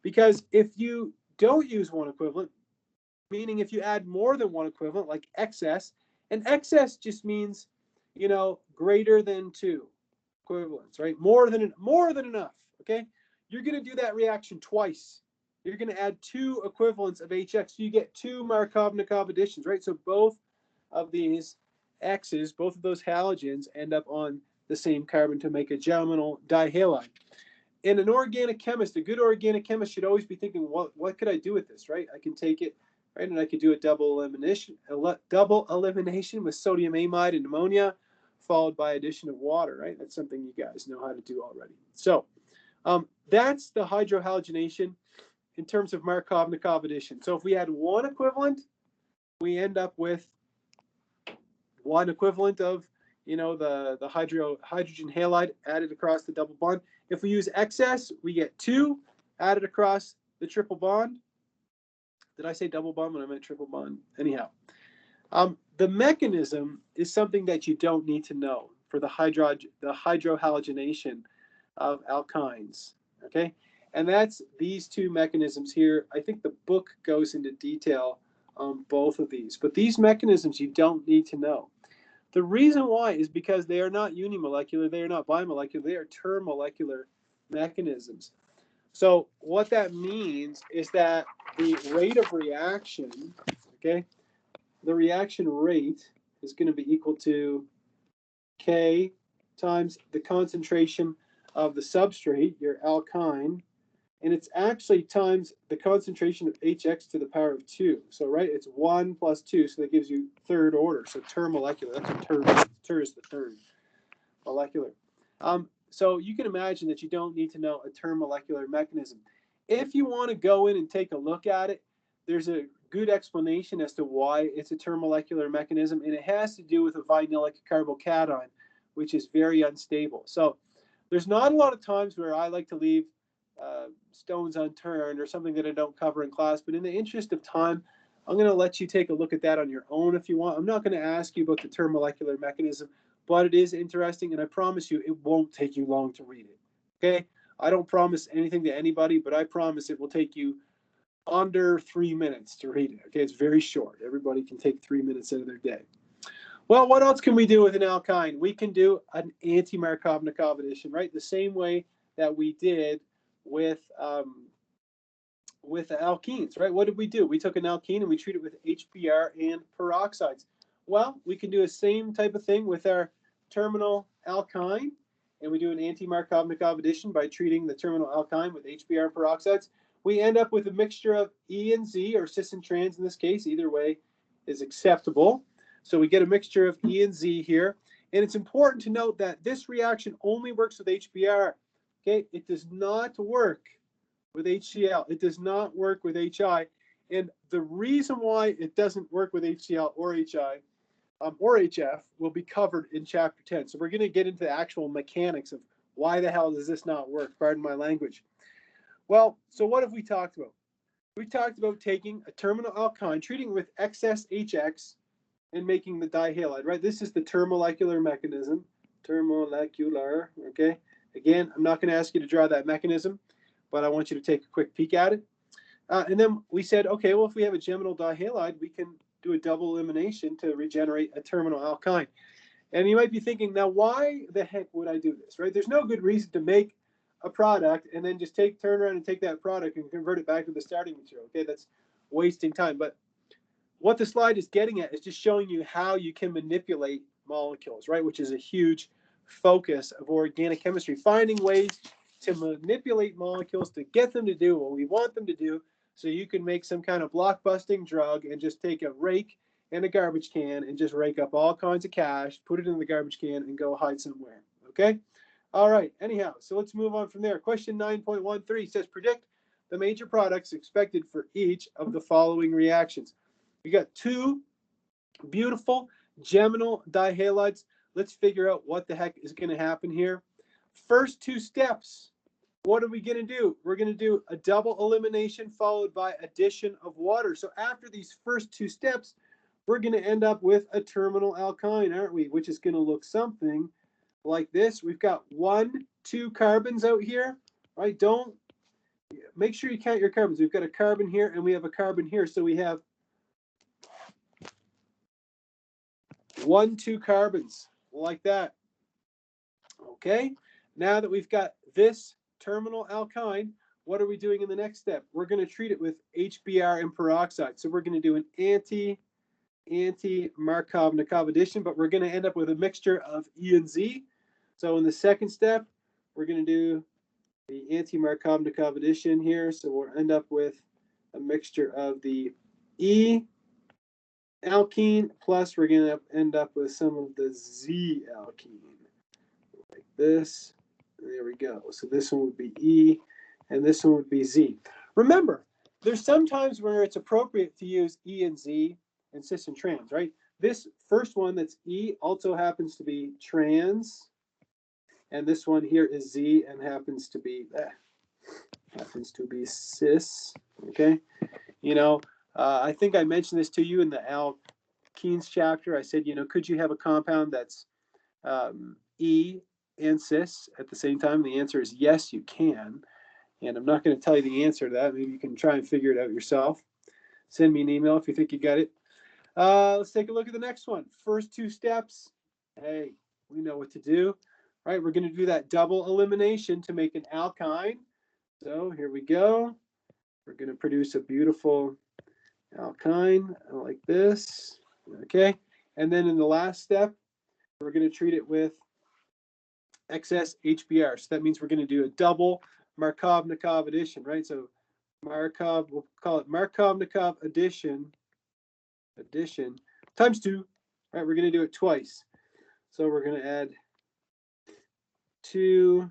Because if you don't use one equivalent, meaning if you add more than one equivalent, like excess, and excess just means, greater than 2 equivalents, right? More than enough, okay? You're going to do that reaction twice. You're going to add 2 equivalents of HX. So you get 2 Markov-Nikov additions, right? So both of these X's, both of those halogens end up on the same carbon to make a geminal dihalide. And an organic chemist, a good organic chemist should always be thinking, what could I do with this, right? I can take it, right, and I could do a double elimination with sodium amide and ammonia, followed by addition of water, right? That's something you guys know how to do already. So that's the hydrohalogenation in terms of Markov-Nikov addition. So if we had one equivalent, we end up with one equivalent of, the hydrogen halide added across the double bond. If we use excess, we get 2 added across the triple bond. Did I say double bond when I meant triple bond? Anyhow, the mechanism is something that you don't need to know for the hydrohalogenation of alkynes, okay? And that's these 2 mechanisms here. I think the book goes into detail on both of these, but these mechanisms you don't need to know. The reason why is because they are not unimolecular, they are not bimolecular, they are termolecular mechanisms. So what that means is that the rate of reaction, okay, the reaction rate is going to be equal to K times the concentration of the substrate, your alkyne, and it's actually times the concentration of HX to the power of 2. So, right, it's 1 plus 2, so that gives you third order. So termolecular, that's what ter is the third molecular. So you can imagine that you don't need to know a termolecular mechanism. If you want to go in and take a look at it, there's a good explanation as to why it's a termolecular mechanism, and it has to do with a vinylic carbocation, which is very unstable. So there's not a lot of times where I like to leave stones unturned or something that I don't cover in class, but in the interest of time, I'm going to let you take a look at that on your own if you want. I'm not going to ask you about the termolecular mechanism, but it is interesting, and I promise you it won't take you long to read it, okay? I don't promise anything to anybody, but I promise it will take you under 3 minutes to read it, okay? It's very short. Everybody can take 3 minutes out of their day. Well, what else can we do with an alkyne? We can do an anti-Markov-Nikov addition, right? The same way that we did with alkenes, right? What did we do? We took an alkene and we treated it with HBr and peroxides. Well, we can do the same type of thing with our terminal alkyne, and we do an anti-Markov-Nikov addition by treating the terminal alkyne with HBr and peroxides. We end up with a mixture of E and Z, or cis and trans in this case. Either way is acceptable. So we get a mixture of E and Z here. And it's important to note that this reaction only works with HBr. Okay, it does not work with HCl. It does not work with HI. And the reason why it doesn't work with HCl or HI or HF will be covered in chapter 10. So we're going to get into the actual mechanics of why the hell does this not work? Pardon my language. Well, so what have we talked about? We talked about taking a terminal alkyne, treating it with excess HX, and making the dihalide, right? This is the termolecular mechanism. Termolecular, okay? Again, I'm not going to ask you to draw that mechanism, but I want you to take a quick peek at it. And then we said, okay, well, if we have a geminal dihalide, we can do a double elimination to regenerate a terminal alkyne. And you might be thinking, now, why the heck would I do this, right? There's no good reason to make a product and then just turn around and take that product and convert it back to the starting material, okay? That's wasting time. But what the slide is getting at is just showing you how you can manipulate molecules, right? Which is a huge focus of organic chemistry, finding ways to manipulate molecules to get them to do what we want them to do, so you can make some kind of blockbusting drug and just take a rake and a garbage can and just rake up all kinds of cash, put it in the garbage can, and go hide somewhere. Okay? All right. Anyhow, so let's move on from there. Question 9.13 says predict the major products expected for each of the following reactions. We got two beautiful geminal dihalides. Let's figure out what the heck is going to happen here. First two steps. What are we going to do? We're going to do a double elimination followed by addition of water. So after these first two steps, we're going to end up with a terminal alkyne, aren't we? Which is going to look something like this. We've got 2 carbons out here, right? Don't make sure you count your carbons. We've got a carbon here and we have a carbon here. So we have 2 carbons like that. Okay. Now that we've got this terminal alkyne, what are we doing in the next step? We're going to treat it with HBr and peroxide. So we're going to do an anti-Markovnikov addition, but we're going to end up with a mixture of E and Z. So in the second step, we're going to do the anti-Markovnikov addition here. So we'll end up with a mixture of the E alkene, plus we're going to end up with some of the Z alkene, like this. There we go. So this one would be E, and this one would be Z. Remember, there's some times where it's appropriate to use E and Z and cis and trans, right? This first one that's E also happens to be trans, and this one here is Z and happens to be cis. Okay, you know, I think I mentioned this to you in the alkenes chapter. I said, you know, could you have a compound that's E and cis at the same time? The answer is yes, you can. And I'm not going to tell you the answer to that. Maybe you can try and figure it out yourself. Send me an email if you think you got it. Let's take a look at the next one. First two steps. Hey, we know what to do. All right, we're going to do that double elimination to make an alkyne. So here we go. We're going to produce a beautiful alkyne like this. Okay, and then in the last step, we're going to treat it with excess HBr. So that means we're going to do a double Markovnikov addition, right? So Markov, we'll call it Markovnikov addition times 2. All right, we're going to do it twice. So we're going to add 2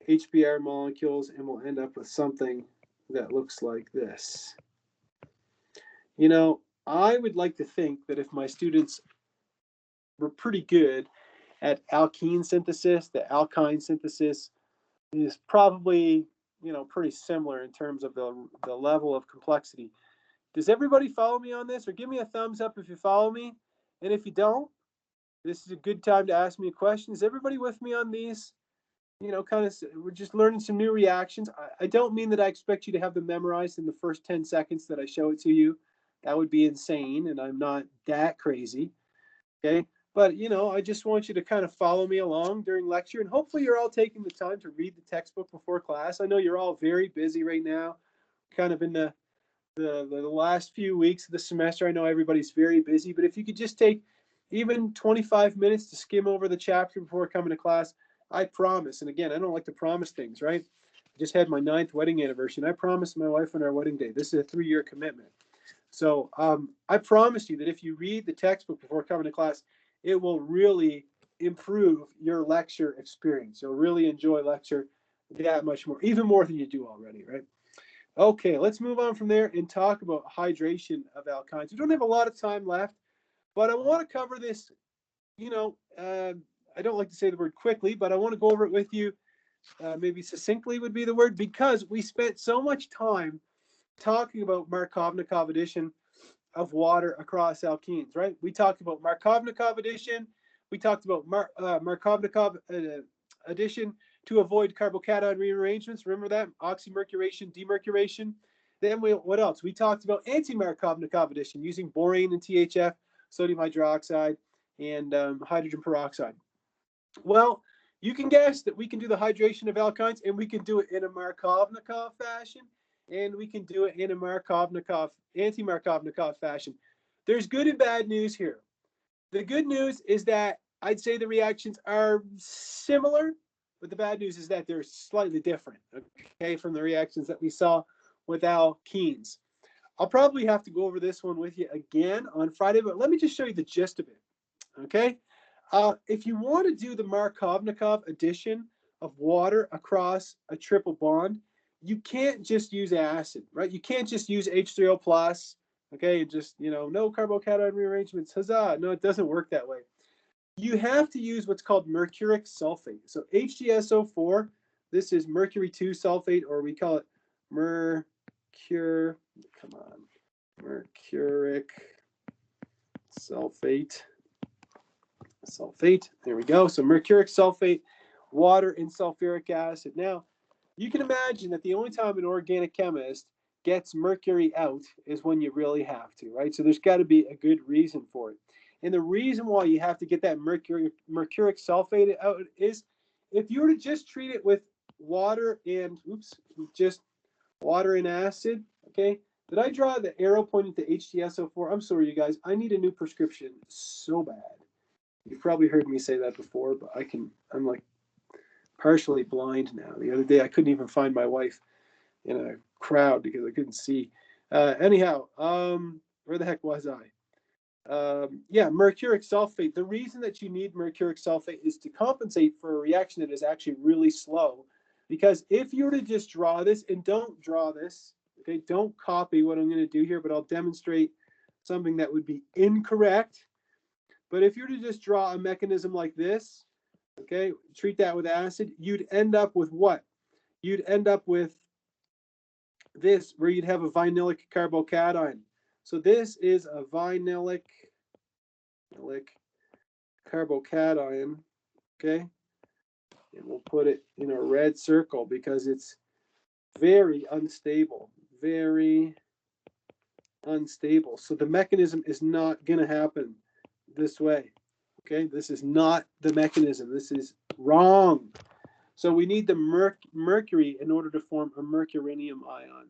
HBr molecules, and we'll end up with something that looks like this. You know, I would like to think that if my students were pretty good at alkene synthesis, the alkyne synthesis is probably, you know, pretty similar in terms of the level of complexity. Does everybody follow me on this? Or give me a thumbs up if you follow me. And if you don't, this is a good time to ask me a question. Is everybody with me on these? You know, kind of, we're just learning some new reactions. I don't mean that I expect you to have them memorized in the first 10 seconds that I show it to you. That would be insane, and I'm not that crazy. Okay. But, you know, I just want you to kind of follow me along during lecture, and hopefully you're all taking the time to read the textbook before class. I know you're all very busy right now, kind of in the last few weeks of the semester. I know everybody's very busy, but if you could just take even 25 minutes to skim over the chapter before coming to class, I promise. And again, I don't like to promise things, right? I just had my 9th wedding anniversary, and I promised my wife on our wedding day. This is a 3-year commitment. So I promise you that if you read the textbook before coming to class, it will really improve your lecture experience. You'll really enjoy lecture that much more, even more than you do already, right? Okay, let's move on from there and talk about hydration of alkynes. We don't have a lot of time left, but I want to cover this, you know, I don't like to say the word quickly, but I want to go over it with you. Maybe succinctly would be the word, because we spent so much time talking about Markovnikov addition of water across alkenes, right? We talked about Markovnikov addition. We talked about Markovnikov addition to avoid carbocation rearrangements. Remember that? Oxymercuration, demercuration. Then what else? We talked about anti-Markovnikov addition using borane and THF, sodium hydroxide, and hydrogen peroxide. Well, you can guess that we can do the hydration of alkynes, and we can do it in a Markovnikov fashion, and we can do it in a anti-Markovnikov fashion. There's good and bad news here. The good news is that I'd say the reactions are similar. but the bad news is that they're slightly different, okay, from the reactions that we saw with alkenes. I'll probably have to go over this one with you again on Friday, but let me just show you the gist of it, okay? If you want to do the Markovnikov addition of water across a triple bond, you can't just use acid, right? You can't just use H3O plus, okay, and just, no carbocation rearrangements, huzzah. No, it doesn't work that way. You have to use what's called mercuric sulfate. So HgSO4, this is mercury 2 sulfate, or we call it mercuric sulfate. There we go. So mercuric sulfate, water, and sulfuric acid. Now, you can imagine that the only time an organic chemist gets mercury out is when you really have to, right? So there's got to be a good reason for it. And the reason why you have to get that mercuric sulfate out is if you were to just treat it with water and, just water and acid, okay? Did I draw the arrow pointing to HgSO4? I'm sorry, you guys. I need a new prescription so bad. You've probably heard me say that before, but I'm like partially blind now. The other day, I couldn't even find my wife in a crowd because I couldn't see. Anyhow, where the heck was I? Yeah, mercuric sulfate. The reason that you need mercuric sulfate is to compensate for a reaction that is actually really slow. Because if you were to just draw this, and don't draw this, okay, don't copy what I'm going to do here, but I'll demonstrate something that would be incorrect. But if you were to just draw a mechanism like this, okay, treat that with acid, you'd end up with what? You'd end up with this, where you'd have a vinylic carbocation. So this is a vinylic carbocation, okay? And we'll put it in a red circle because it's very unstable, very unstable. So the mechanism is not going to happen this way, okay? This is not the mechanism. This is wrong. So we need the mercury in order to form a mercurinium ion.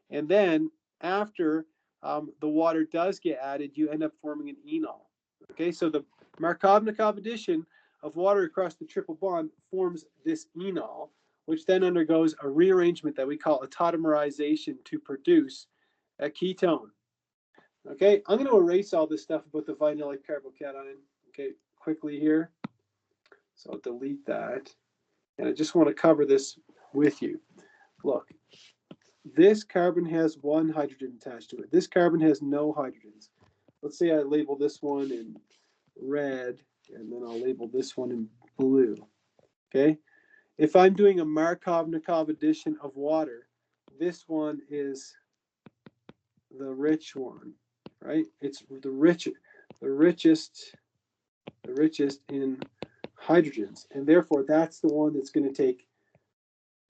And then after the water does get added, you end up forming an enol. Okay, so the Markovnikov addition of water across the triple bond forms this enol, which then undergoes a rearrangement that we call a tautomerization to produce a ketone. Okay, I'm going to erase all this stuff about the vinylic carbocation, okay, quickly here. So I'll delete that. And I just want to cover this with you. Look, this carbon has one hydrogen attached to it. This carbon has no hydrogens. Let's say I label this one in red, and then I'll label this one in blue. Okay? If I'm doing a Markovnikov addition of water, this one is the rich one, right? It's the richest in hydrogens, and therefore that's the one that's going to take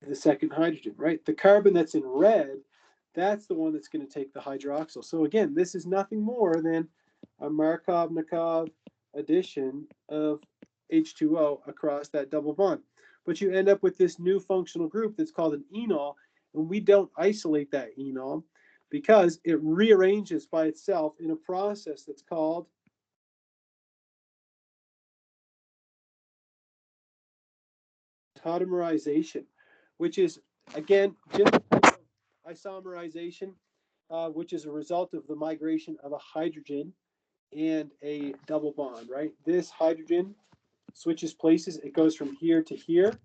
the second hydrogen, right? The carbon that's in red, that's the one that's going to take the hydroxyl. So again, this is nothing more than a Markovnikov addition of H2O across that double bond. But you end up with this new functional group that's called an enol, and we don't isolate that enol because it rearranges by itself in a process that's called tautomerization, which is, again, just isomerization, which is a result of the migration of a hydrogen and a double bond, right? This hydrogen switches places. It goes from here to here.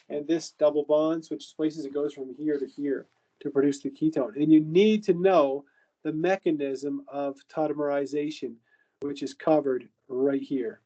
And this double bond switches places. It goes from here to here to produce the ketone. And you need to know the mechanism of tautomerization, which is covered right here.